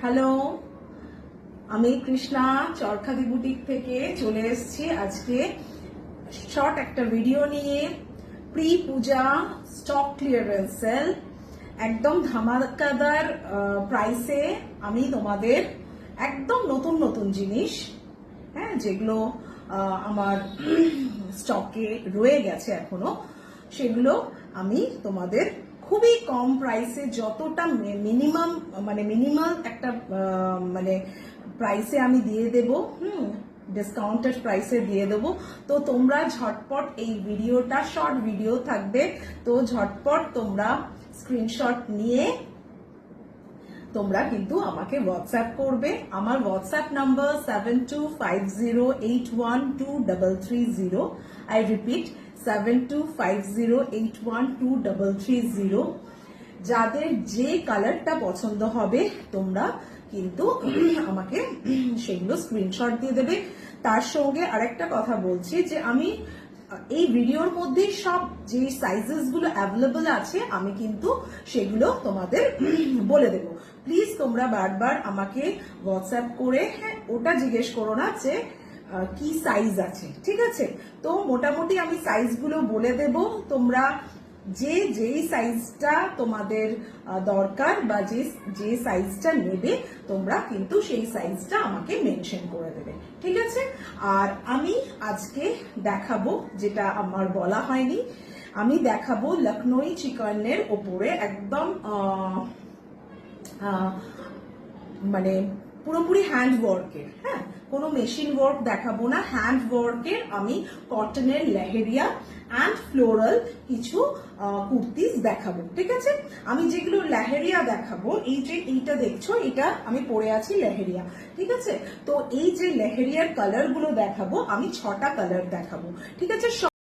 Hello, আমি Krishna চরখাদি boutique থেকে চলে এসেছি আজকে শর্ট একটা ভিডিও নিয়ে। প্রি পূজা স্টক ক্লিয়ারেন্স সেল, একদম ধামাকাদার প্রাইসে আমি তোমাদের একদম নতুন নতুন জিনিস, হ্যাঁ, যেগুলো আমার স্টকে রয়ে গেছে এখনো, সেগুলো আমি তোমাদের খুবই কম প্রাইসে, যতটা মিনিমাম একটা প্রাইসে আমি দিয়ে দেব, ডিসকাউন্টেড প্রাইসে দিয়ে দেব। তো তোমরা ঝটপট এই ভিডিওটা শর্ট ভিডিও থাকবে, তো ঝটপট তোমরা স্ক্রিনশট নিয়ে তোমরা কিন্তু আমাকে হোয়াটসঅ্যাপ করবে। আমার হোয়াটসঅ্যাপ নাম্বার 7250812330। I repeat 7250812330। যাদের যে কালারটা পছন্দ হবে তোমরা কিন্তু আমাকে সেগুলো স্ক্রিনশট দিয়ে দেবে। তার সঙ্গে আরেকটা কথা বলছি যে আমি এই ভিডিওর মধ্যে সব যে সাইজেস গুলো অ্যাভেলেবল আছে আমি কিন্তু সেগুলো তোমাদের বলে দেবো। প্লিজ তোমরা বারবার আমাকে হোয়াটসঅ্যাপ করে ওটা জিজ্ঞেস করো না যে কি সাইজ আছে, ঠিক আছে? তো মোটামুটি আমি সাইজগুলো বলে দেব, তোমরা যেই সাইজটা তোমাদের দরকার বা যে সাইজটা নেবে তোমরা কিন্তু সেই সাইজটা আমাকে মেনশন করে দেবে, ঠিক আছে? আর আমি আজকে দেখাবো, যেটা আমার বলা হয়নি, আমি দেখাবো লখনৌই চিকনের ওপরে একদম পুরোপুরি হ্যান্ড ওয়ার্কের, হ্যাঁ, কোনো মেশিন ওয়ার্ক দেখাবো না, হ্যান্ড ওয়ার্কের আমি কটনের লেহেরিয়া অ্যান্ড ফ্লোরাল কিছু কুর্তিজ দেখাবো, ঠিক আছে? আমি যেগুলো লেহেরিয়া দেখাবো, এইটা দেখছো, এটা আমি পরে আছি লেহেরিয়া, ঠিক আছে? তো এই যে লেহেরিয়ার কালার গুলো দেখাবো, আমি 6টা কালার দেখাবো, ঠিক আছে?